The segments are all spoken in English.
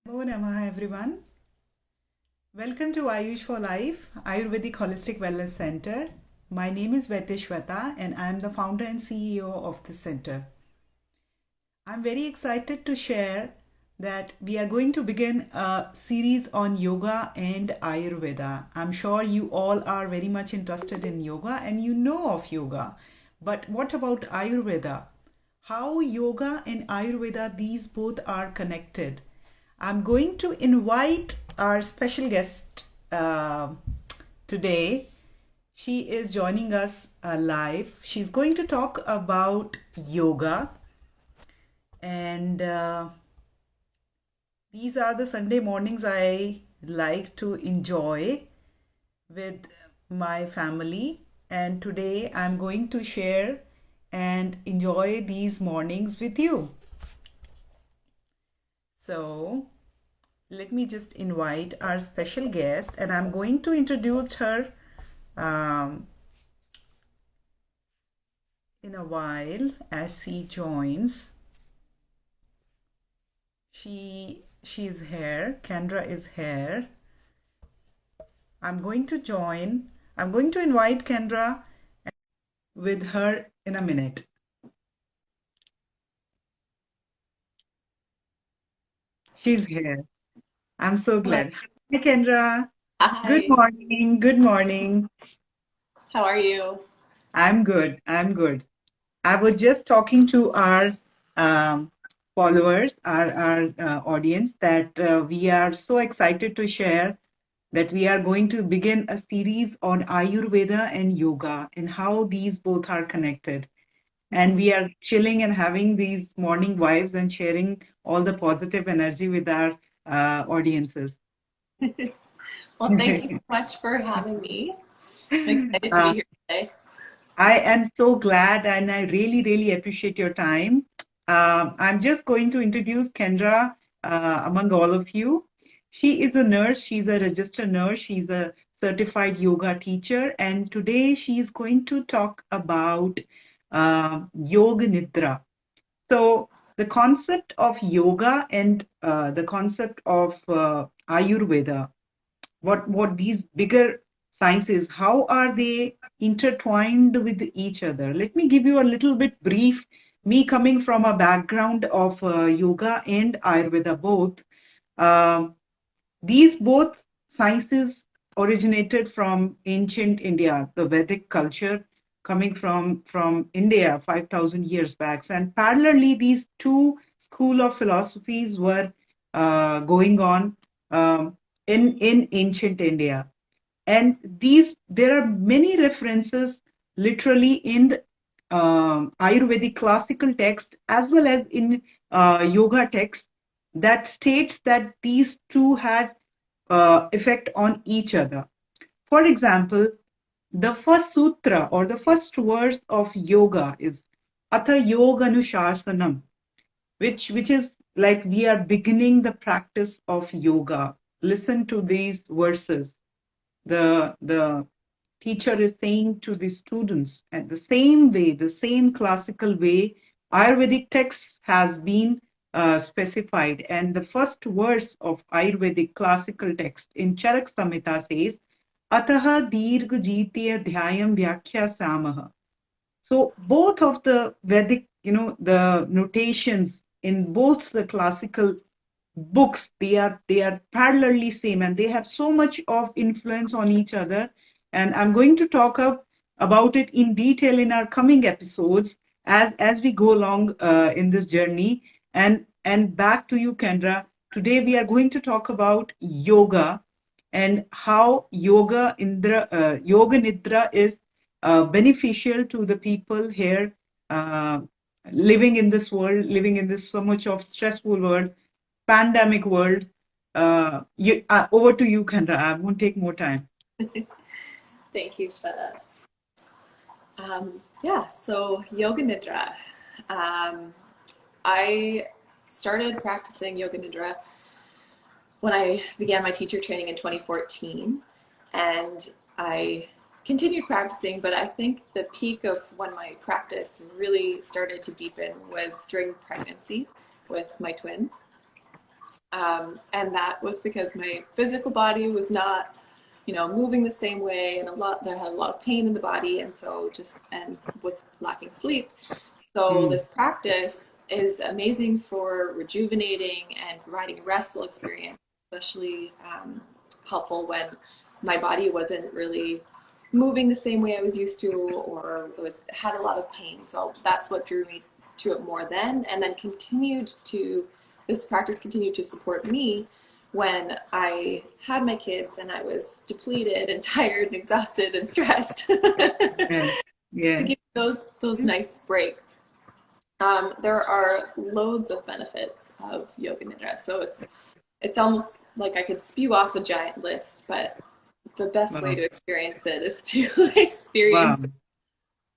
Namo Namaha everyone. Welcome to Ayush for Life, Ayurvedic Holistic Wellness Center. My name is Vaiteshwata and I am the founder and CEO of the center. I'm very excited to share that we are going to begin a series on yoga and Ayurveda. I'm sure you all are very much interested in yoga and you know of yoga. But what about Ayurveda? How yoga and Ayurveda, these both are connected. I'm going to invite our special guest today. She is joining us live. She's going to talk about yoga, and these are the Sunday mornings I like to enjoy with my family. And today I'm going to share and enjoy these mornings with you. So let me just invite our special guest, and I'm going to introduce her in a while as she joins. She's here. Kendra is here. I'm going to invite Kendra with her in a minute. She's here. I'm so glad. Hi, Kendra. Good Hi, morning. Good morning. how are you? I'm good. I'm good. I was just talking to our um, followers, our audience, that we are so excited to share that we are going to begin a series on Ayurveda and yoga and how these both are connected. And Mhm. we are chilling and having these morning vibes and sharing all the positive energy with our audiences. Well, thank you so much for having me. I'm excited to Uh, be here today. I am so glad and I really, really appreciate your time. I'm just going to introduce Kendra among all of you. She is a nurse, she's a registered nurse, she's a certified yoga teacher, and today she is going to talk about Yoga Nidra. So, the concept of yoga and the concept of Ayurveda, what these bigger sciences, how are they intertwined with each other? Let me give you a little bit brief. Me coming from a background of yoga and Ayurveda both, um, these both sciences originated from ancient India, the Vedic culture coming from India 5,000 years back. And parallelly, these two school of philosophies were going on um, in ancient India. And these there are many references literally in the, Ayurvedic classical text as well as in yoga text that states that these two had effect on each other. For example, the first sutra or the first verse of yoga is Atha Yoga Anushasanam, which is like we are beginning the practice of yoga. Listen to these verses. The teacher is saying to the students at the same way, the same classical way, Ayurvedic text has been specified. And the first verse of Ayurvedic classical text in Charak Samhita says, Ataha Dirgha Jitya Dhyayam Vyakhya Samaha. So both of the Vedic, the notations in both the classical books, they are parallelly same and they have so much of influence on each other. And I'm going to talk about it in detail in our coming episodes as we go along in this journey. And back to you, Kendra. Today we are going to talk about yoga and how yoga nidra is beneficial to the people here uh, living in this world, living in this so much of stressful world, pandemic world. Over to you, Kendra. I won't take more time. Thank you, Shweta. Yeah, so Yoga Nidra. Um, I started practicing Yoga Nidra when I began my teacher training in 2014, and I continued practicing, but I think the peak of when my practice really started to deepen was during pregnancy with my twins. And that was because my physical body was not, moving the same way, and I had a lot of pain in the body, and so and was lacking sleep. So Mm. this practice is amazing for rejuvenating and providing a restful experience, especially helpful when my body wasn't really moving the same way I was used to, or had a lot of pain. So that's what drew me to it more then, and then this practice continued to support me when I had my kids and I was depleted and tired and exhausted and stressed. Yes, To yes. give those nice breaks. There are loads of benefits of Yoga Nidra, so it's almost like I could spew off a giant list, but the best way Wow. to experience it is to experience Wow. it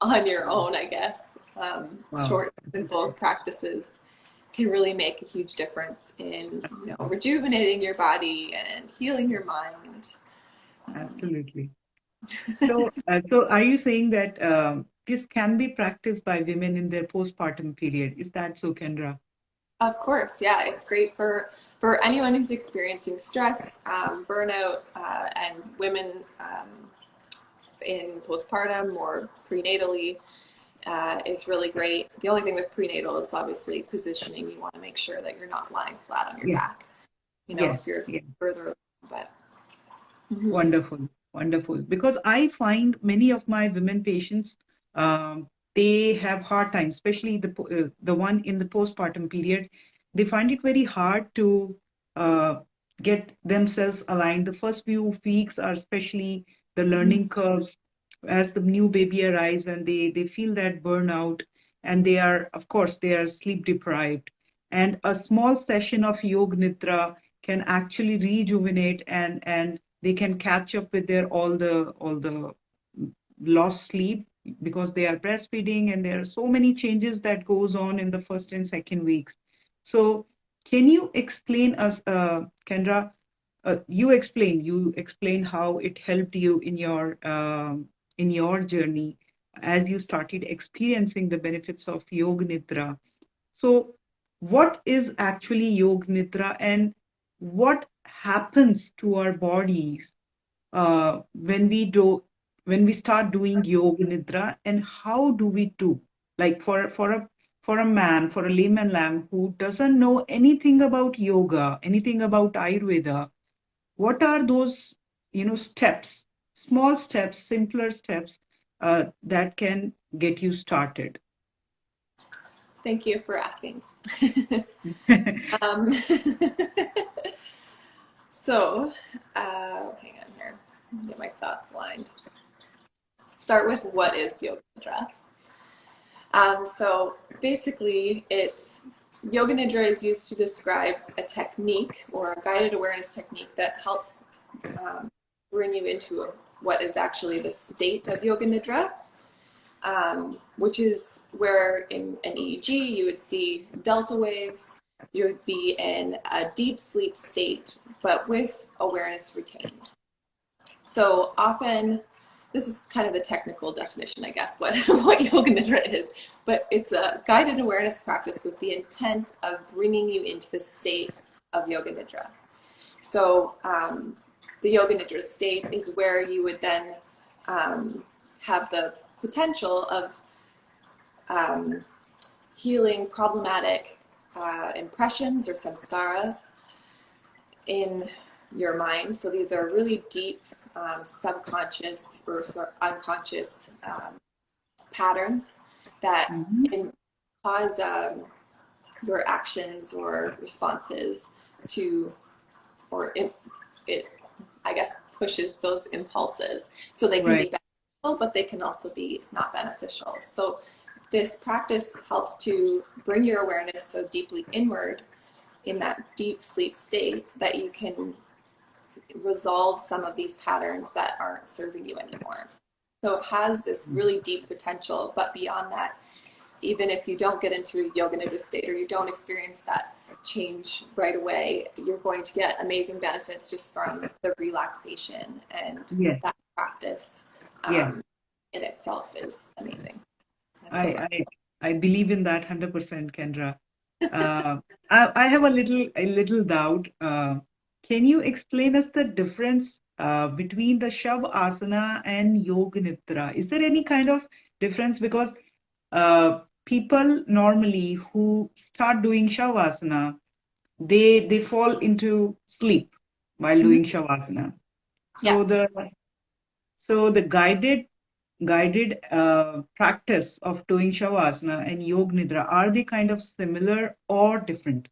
on your own, I guess. Wow. Short, simple practices can really make a huge difference in rejuvenating your body and healing your mind. Absolutely. So are you saying that this can be practiced by women in their postpartum period? Is that so, Kendra? Of course, yeah, it's great for anyone who's experiencing stress, burnout, and women in postpartum or prenatally is really great. The only thing with prenatal is obviously positioning. You want to make sure that you're not lying flat on your Yes, back. yes, If you're yes. further, but mhm. Wonderful, wonderful. Because I find many of my women patients, they have hard time, especially the one in the postpartum period. They find it very hard to uh, get themselves aligned. The first few weeks are especially the Mhm. learning curve as the new baby arrives, and they feel that burnout, and they are, of course, they are sleep deprived. And a small session of Yoga Nidra can actually rejuvenate, and they can catch up with their all the lost sleep because they are breastfeeding, and there are so many changes that goes on in the first and second weeks. So can you explain us, Kendra, you explain how it helped you in your journey as you started experiencing the benefits of Yoga Nidra. So, what is actually Yoga Nidra, and what happens to our bodies when we start doing Yoga Nidra, and how do we do? Like for a man, for a layman who doesn't know anything about yoga, anything about Ayurveda, what are those steps, small steps, simpler steps that can get you started? Thank you for asking. um, so, hang on here. Get my thoughts aligned. Start with what is Yoga Nidra. So basically, it's Yoga Nidra is used to describe a technique or a guided awareness technique that helps bring you into what is actually the state of Yoga Nidra, which is where in an EEG you would see delta waves. You would be in a deep sleep state, but with awareness retained. So often, this is kind of the technical definition, I guess, what Yoga Nidra is, but it's a guided awareness practice with the intent of bringing you into the state of Yoga Nidra. So the Yoga Nidra state is where you would then have the potential of healing problematic impressions or samskaras in your mind. So these are really deep subconscious or unconscious patterns that Mhm. cause your actions or responses to, or it, I guess, pushes those impulses. So they can be Right. beneficial, but they can also be not beneficial. So this practice helps to bring your awareness so deeply inward in that deep sleep state that you can resolve some of these patterns that aren't serving you anymore. So it has this really deep potential, but beyond that, even if you don't get into a yoga nidra state or you don't experience that change right away, you're going to get amazing benefits just from the relaxation, and Yes. that practice Yes. in itself is amazing. And so I I I believe in that 100%, Kendra. Uh, I have a little doubt. Can you explain us the difference between the Shavasana and Yoga Nidra? Is there any kind of difference? Because people normally who start doing Shavasana, they fall into sleep while Mhm. doing Shavasana. Yeah, So the guided practice of doing Shavasana and Yoga Nidra, are they kind of similar or different?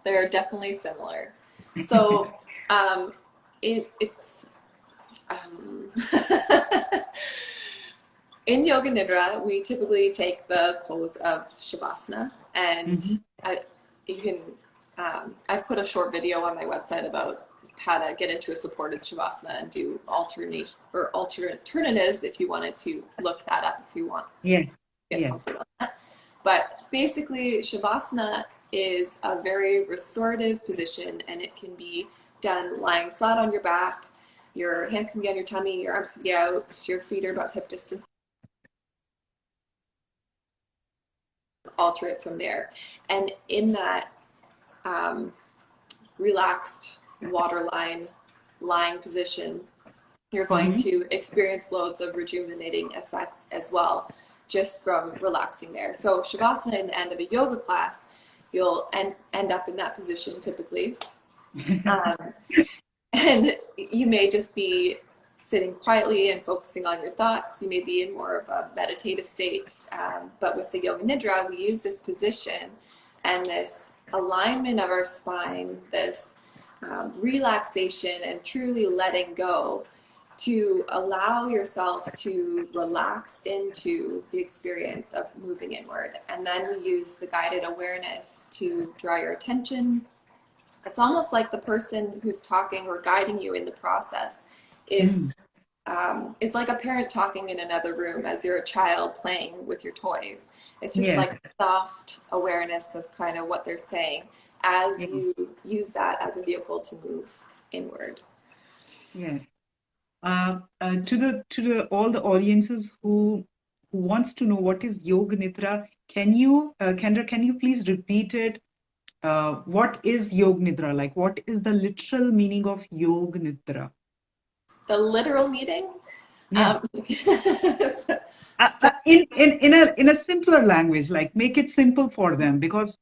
they're definitely similar. So um, it's um, in Yoga Nidra, we typically take the pose of Shavasana, and Hmm. I, you can. I've put a short video on my website about how to get into a supported Shavasana and do alternate or alternatives if you wanted to look that up if you want Yes, to get yes. comfort on that. But basically, Shavasana is a very restorative position, and it can be done lying flat on your back. Your hands can be on your tummy, your arms can be out, your feet are about hip distance. Alter it from there. And in that um, relaxed waterline lying position, you're going Hmm. to experience loads of rejuvenating effects as well, just from relaxing there. So, Shavasana in the end of a yoga class, you'll end up in that position typically. Um, and you may just be sitting quietly and focusing on your thoughts. You may be in more of a meditative state. But with the Yoga Nidra, we use this position and this alignment of our spine, this relaxation and truly letting go to allow yourself to relax into the experience of moving inward. And then we use the guided awareness to draw your attention. It's almost like the person who's talking or guiding you in the process Mm. is like a parent talking in another room as you're a child playing with your toys. It's just Yes, like soft awareness of kind of what they're saying as yes, you use that as a vehicle to move inward. yes. To the all the audiences who wants to know what is Yoga Nidra, Kendra, can you please repeat it? What is Yoga Nidra? Like, what is the literal meaning of Yoga Nidra? The literal meaning. Yeah. Um, so, so In a simpler language, like make it simple for them, because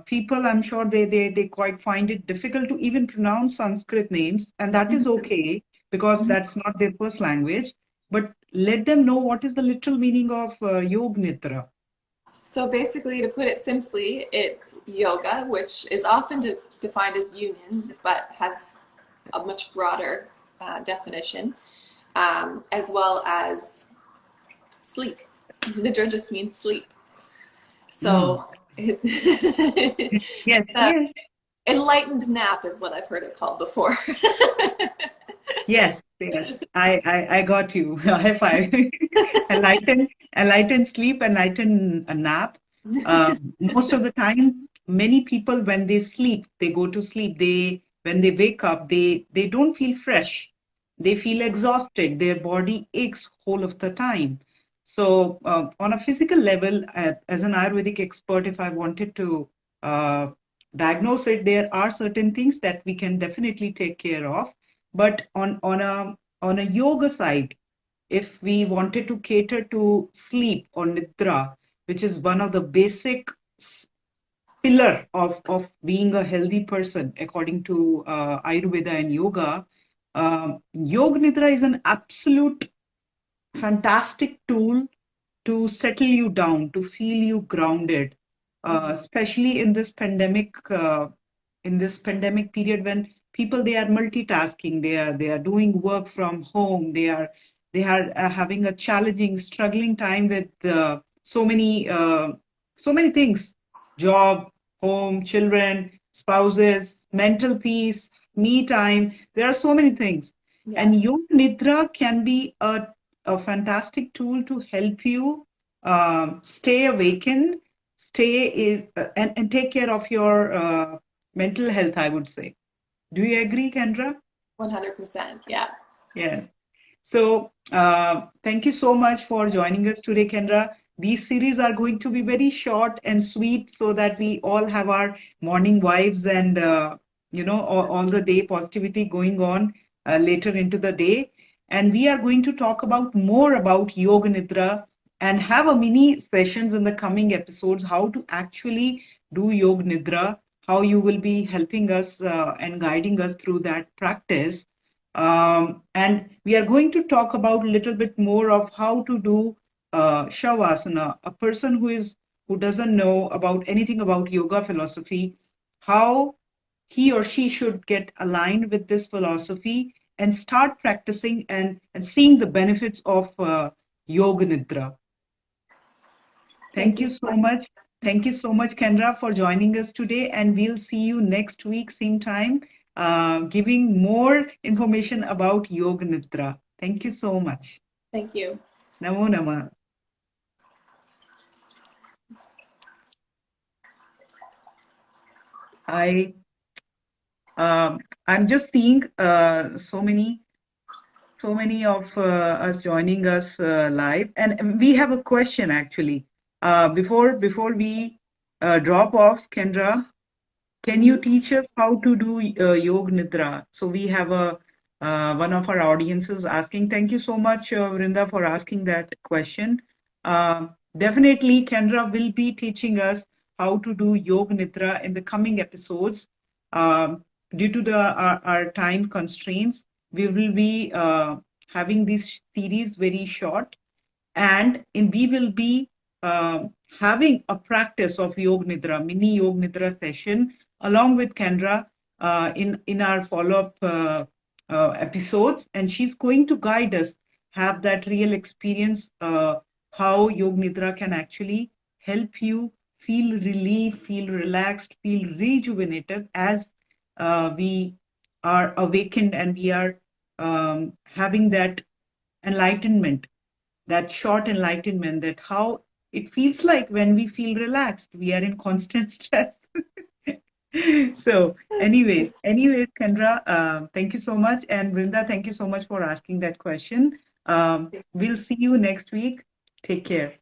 people, I'm sure they quite find it difficult to even pronounce Sanskrit names, and that is okay because that's not their first language. But let them know what is the literal meaning of Yog Nitra. So basically, to put it simply, it's yoga, which is often defined as union, but has a much broader definition, as well as sleep. Nidra just means sleep. Mm. So it, Yes, it's a yes, enlightened nap is what I've heard it called before. yes, yes. I got you. High five. Enlighten sleep, enlighten a nap. Most of the time, many people when they sleep, they go to sleep. When they wake up, they don't feel fresh. They feel exhausted. Their body aches whole of the time. So, on a physical level, as an Ayurvedic expert, if I wanted to uh, diagnose it, there are certain things that we can definitely take care of. But on a yoga side, if we wanted to cater to sleep or nidra, which is one of the basic pillar of being a healthy person according to Ayurveda and yoga, yoga nidra is an absolute fantastic tool to settle you down, to feel you grounded, especially in this pandemic period when people they are multitasking, they are doing work from home, they are having a challenging, struggling time with so many things, job, home, children, spouses, mental peace, me time. There are so many things, Yeah, and yoga nidra can be a fantastic tool to help you stay awakened, and take care of your mental health, I would say. Do you agree, Kendra? 100%. Yeah. Yeah. So thank you so much for joining us today, Kendra. these series are going to be very short and sweet so that we all have our morning vibes and, all the day positivity going on later into the day. And we are going to talk about more about Yoga Nidra and have a mini sessions in the coming episodes, how to actually do Yoga Nidra, how you will be helping us and guiding us through that practice. And we are going to talk about a little bit more of how to do Shavasana. A person who doesn't know about anything about yoga philosophy, how he or she should get aligned with this philosophy and start practicing and seeing the benefits of Yoga Nidra. Thank you so much. Thank you so much, Kendra, for joining us today. And we'll see you next week, same time, giving more information about Yoga Nidra. Thank you so much. Thank you. Namo Namah. I'm just seeing so many of us joining us live, and we have a question actually. Before we drop off, Kendra, can you teach us how to do Yoga Nidra? So we have a one of our audiences asking. Thank you so much, Vrinda, for asking that question. Definitely, Kendra will be teaching us how to do Yoga Nidra in the coming episodes. Due to our time constraints, we will be having this series very short, and we will be having a practice of Yoga Nidra, mini Yoga Nidra session, along with Kendra in our follow-up episodes, and she's going to guide us, have that real experience, how Yoga Nidra can actually help you feel relief, feel relaxed, feel rejuvenated as we are awakened and we are having that enlightenment, that short enlightenment, that how it feels like when we feel relaxed, we are in constant stress. So, anyways, Kendra, thank you so much. And Vrinda, thank you so much for asking that question. We'll see you next week. Take care.